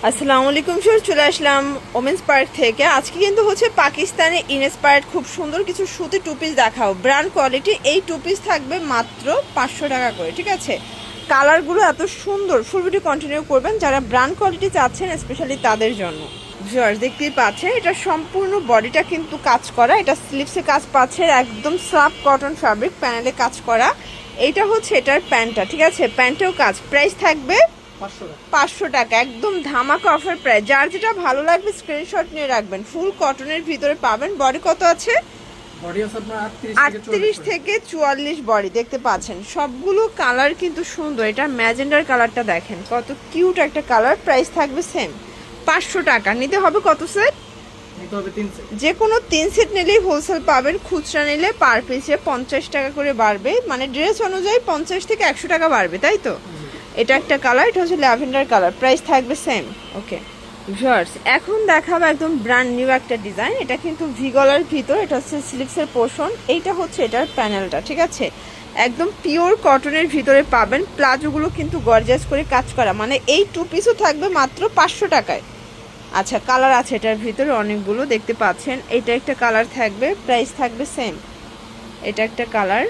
আসসালামু আলাইকুম স্যার, চলে আসলাম ওমেন্স পার্ক থেকে। আজকে কিন্তু হচ্ছে পাকিস্তানে ইনস্পায়ার্ড খুব সুন্দর কিছু সুতি টু পিস দেখাও, ব্র্যান্ড কোয়ালিটি। এই টু পিস থাকবে মাত্র 500 টাকা করে, ঠিক আছে? কালারগুলো এত সুন্দর, ফুল ভিডিও কন্টিনিউ করবেন যারা ব্র্যান্ড কোয়ালিটি চাচ্ছেন, স্পেশালি তাদের জন্য। ভিউয়ার্স দেখতেই পাচ্ছেন, এটা সম্পূর্ণ বডিটা কিন্তু কাজ করা, এটা স্লিভসে কাজ পাচ্ছে, একদম সফট কটন ফ্যাব্রিক, প্যানেলে কাজ করা। এইটা হচ্ছে এটার প্যান্টটা, ঠিক আছে? প্যান্টেও কাজ। প্রাইস থাকবে 500 টাকা, একদম ধামাকা অফার প্রাইস। যার যেটা ভালো লাগবে স্ক্রিনশট নিয়ে রাখবেন। ফুল কটনের ভিতরে পাবেন। বডি কত আছে? 38 থেকে 44 বডি দেখতে পাচ্ছেন। সবগুলো কালার কিন্তু সুন্দর। এটা ম্যাজেন্ডার কালারটা দেখেন, কত কিউট একটা কালার। প্রাইস থাকবে সেম 500 টাকা। নিতে হবে কত সেট? যে কোনো 3 সেট নিলেই হোলসেল পাবেন। খুচরা নিলে পার পিসে 50 টাকা করে বাড়বে, মানে ড্রেস অনুযায়ী 50 থেকে 100 টাকা বাড়বে, তাই তো? এটা একটা কালার, এটা হচ্ছে ল্যাভেন্ডার কালার। প্রাইস থাকবে সেম। ওকে ভিউয়ার্স, এখন দেখাবো একদম ব্র্যান্ড নিউ একটা ডিজাইন। এটা কিন্তু ভি গলার ভিতর, এটা হচ্ছে স্লিভসের পোর্শন। এইটা হচ্ছে এটার প্যানেলটা, ঠিক আছে? একদম পিওর কটনের ভিতরে পাবেন। প্লাজোগুলো কিন্তু গর্জাস করে কাজ করা, মানে এই টু পিসও থাকবে মাত্র 500 টাকায়। আচ্ছা, কালার আছে এটার ভিতরে অনেকগুলো, দেখতে পাচ্ছেন। এটা একটা কালার থাকবে, প্রাইস থাকবে সেম। এটা একটা কালার,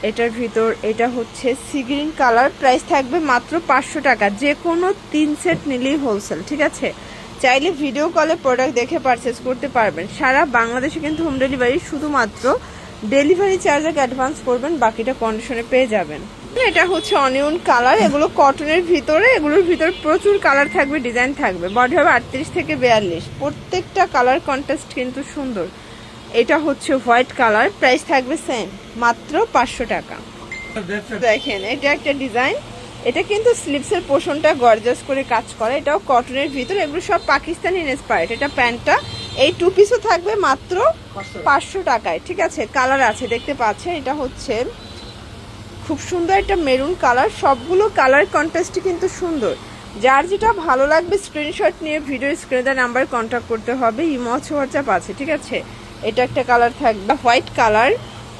এটার ভিতর এটা হচ্ছে সি গ্রিন কালার। প্রাইস থাকবে মাত্র 500 টাকা। যে কোনো 3 সেট নিলেই হোলসেল, ঠিক আছে? চাইলে ভিডিও কলে প্রোডাক্ট দেখে পারচেস করতে পারবেন। সারা বাংলাদেশে কিন্তু হোম ডেলিভারি, শুধুমাত্র ডেলিভারি চার্জ অ্যাডভান্স করবেন, বাকিটা কন্ডিশনে পেয়ে যাবেন। এটা হচ্ছে অনিয়ন কালার, এগুলো কটনের ভিতরে, এগুলোর ভিতরে প্রচুর কালার থাকবে, ডিজাইন থাকবে। বডি হবে 38 থেকে 42, প্রত্যেকটা কালার কন্ট্রাস্ট কিন্তু সুন্দর। এটা হচ্ছে হোয়াইট কালার, প্রাইস থাকবে সেম মাত্র 500 টাকা। দেখেন এটা একটা ডিজাইন, এটা কিন্তু স্লিভসের পোর্শনটা গর্জাস করে কাজ করে, এটাও কটনের ভিতরে। এগুলো সব পাকিস্তানি ইন্সপায়ার্ড। এটা প্যান্টটা, এই টু পিসও থাকবে মাত্র 500 টাকায়, ঠিক আছে? কালার আছে দেখতে পাচ্ছেন। এটা হচ্ছে খুব সুন্দর একটা মেরুন কালার। সবগুলো কালার কন্ট্রাস্ট কিন্তু সুন্দর। যার যেটা ভালো লাগবে স্ক্রিনশট নিয়ে ভিডিও স্ক্রিনে দেওয়া নাম্বার কন্ট্যাক্ট করতে হবে। ইমো হোয়াটসঅ্যাপ আছে, ঠিক আছে? এটা একটা কালার থাকবে হোয়াইট কালার,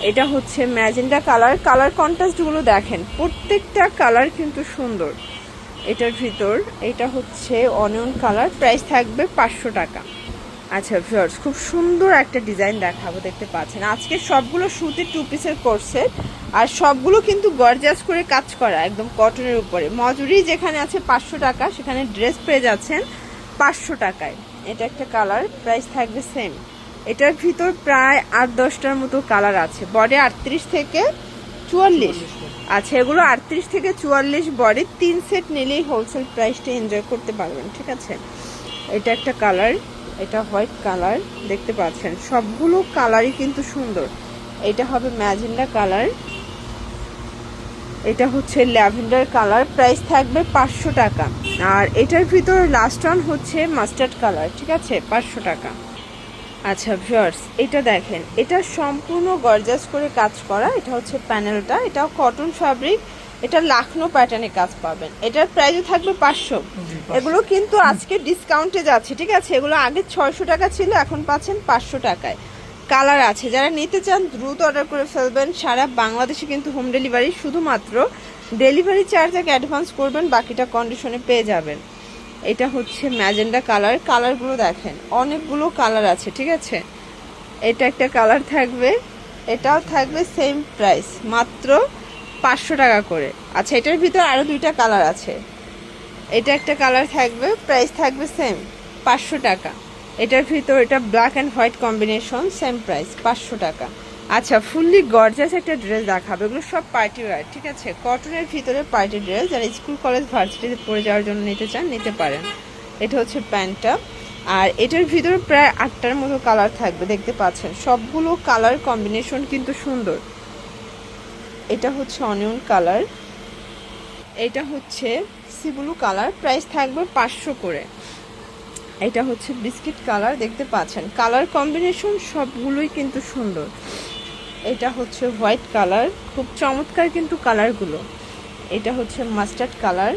এটা হচ্ছে ম্যাজেন্ডা কালার। কালার কন্ট্রাস্টগুলো দেখেন, প্রত্যেকটা কালার কিন্তু সুন্দর। এটার ভিতর এটা হচ্ছে অনিয়ন কালার, প্রাইস থাকবে 500 টাকা। আচ্ছা ভিউয়ার্স, খুব সুন্দর একটা ডিজাইন দেখাবো, দেখতে পাচ্ছেন। আজকে সবগুলো সুতির টু পিসের কোর্সের, আর সবগুলো কিন্তু গর্জাস করে কাজ করা, একদম কটনের উপরে। মজুরি যেখানে আছে 500 টাকা, সেখানে ড্রেস পেয়ে যাচ্ছেন 500 টাকায়। এটা একটা কালার, প্রাইস থাকবে সেম। এটার ভিতর প্রায় 8-10টার মতো কালার আছে। বডি 38 থেকে 44। আচ্ছা, এগুলো 38 থেকে 44 বডি। 3 সেট নিলেই হোলসেল প্রাইসটা এনজয় করতে পারবেন, ঠিক আছে? এটা একটা কালার, এটা হোয়াইট কালার, দেখতে পাচ্ছেন। সবগুলো কালারই কিন্তু সুন্দর। এটা হবে ম্যাজেন্ডা কালার, এটা হচ্ছে ল্যাভেন্ডার কালার। প্রাইস থাকবে 500 টাকা। আর এটার ভিতর লাস্ট ওয়ান হচ্ছে মাস্টার্ড কালার, ঠিক আছে? 500 টাকা। আচ্ছা ভিউয়ার্স, এটা দেখেন, এটা সম্পূর্ণ গর্জাস করে কাজ করা। এটা হচ্ছে প্যানেলটা, এটাও কটন ফ্যাব্রিক, এটা লাখনো প্যাটার্নে কাজ পাবেন। এটার প্রাইসও থাকবে 500। এগুলো কিন্তু আজকে ডিসকাউন্টে যাচ্ছে, ঠিক আছে? এগুলো আগে 600 টাকা ছিল, এখন পাচ্ছেন 500 টাকায়। কালার আছে, যারা নিতে চান দ্রুত অর্ডার করে ফেলবেন। সারা বাংলাদেশে কিন্তু হোম ডেলিভারি, শুধুমাত্র ডেলিভারি চার্জ আগে অ্যাডভান্স করবেন, বাকিটা কন্ডিশনে পেয়ে যাবেন। এটা হচ্ছে ম্যাজেন্ডা কালার। কালারগুলো দেখেন, অনেকগুলো কালার আছে, ঠিক আছে? এটা একটা কালার থাকবে, এটাও থাকবে সেম প্রাইস, মাত্র 500 টাকা করে। আচ্ছা, এটার ভিতর আরও 2টা কালার আছে। এটা একটা কালার থাকবে, প্রাইস থাকবে সেম 500 টাকা। এটার ভিতর এটা black and white combination, same price 500 টাকা। আচ্ছা, ফুললি গর্জাস একটা ড্রেস দেখাবে। এগুলো সব পার্টি ওয়্যার, ঠিক আছে? কটনের ভিতরে পার্টি ড্রেস, যারা স্কুল কলেজ ভার্সিটিতে পড়ে যাওয়ার জন্য নিতে চান, নিতে পারেন। এটা হচ্ছে প্যান্টটা, আর এটার ভিতরে প্রায় 8টার মতো কালার থাকবে, দেখতে পাচ্ছেন। সবগুলো কালার কম্বিনেশন কিন্তু সুন্দর। এটা হচ্ছে অনিয়ন কালার, এটা হচ্ছে সি ব্লু কালার, প্রাইস থাকবে 500 করে। এটা হচ্ছে বিস্কিট কালার, দেখতে পাচ্ছেন। কালার কম্বিনেশন সবগুলোই কিন্তু সুন্দর। এটা হচ্ছে হোয়াইট কালার, খুব চমৎকার কিন্তু কালারগুলো। এটা হচ্ছে মাস্টার্ড কালার,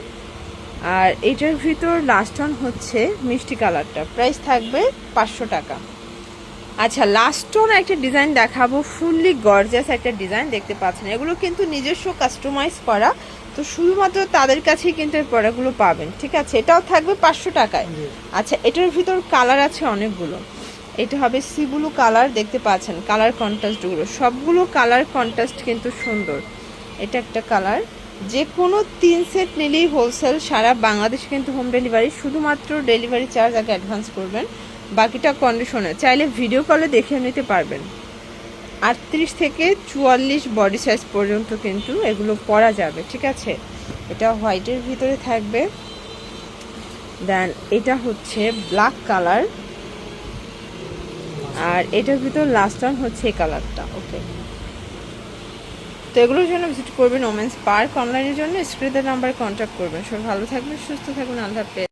আর এটার ভিতর লাস্ট ওয়ান হচ্ছে মিষ্টি কালারটা। প্রাইস থাকবে 500 টাকা। আচ্ছা, লাস্ট ওয়ান একটা ডিজাইন দেখাবো, ফুললি গর্জাস একটা ডিজাইন, দেখতে পাচ্ছেন। এগুলো কিন্তু নিজস্ব কাস্টমাইজ করা, তো শুধুমাত্র তাদের কাছেই কিন্তু এই প্রোডাক্টগুলো পাবেন, ঠিক আছে। এটাও থাকবে 500 টাকায়। আচ্ছা, এটার ভিতর কালার আছে অনেকগুলো। এটা হবে সি ব্লু কালার, দেখতে পাচ্ছেন কালার কন্ট্রাস্টগুলো, সবগুলো কালার কন্ট্রাস্ট কিন্তু সুন্দর। এটা একটা কালার। যে কোনো 3 সেট নিলেই হোলসেল সারা বাংলাদেশ কিন্তু হোম ডেলিভারি, শুধুমাত্র ডেলিভারি চার্জ আগে অ্যাডভান্স করবেন, বাকিটা কন্ডিশনে, চাইলে ভিডিও কলে দেখে নিতে পারবেন। 38 থেকে 44 বডি সাইজ পর্যন্ত কিন্তু এগুলো পরা যাবে, ঠিক আছে। এটা হোয়াইটের ভিতরে থাকবে। দেন এটা হচ্ছে ব্ল্যাক কালার, আর এটার ভিতর লাস্ট ওয়ান হচ্ছে এই কালারটা। ওকে, তো এগুলোর জন্য ভিজিট করবেন ওমেন্স পার্ক। অনলাইনের জন্য স্ক্রিনের নাম্বারে কন্ট্যাক্ট করবেন। সবাই ভালো থাকবেন, সুস্থ থাকবেন, আল্লাহ হাফেজ।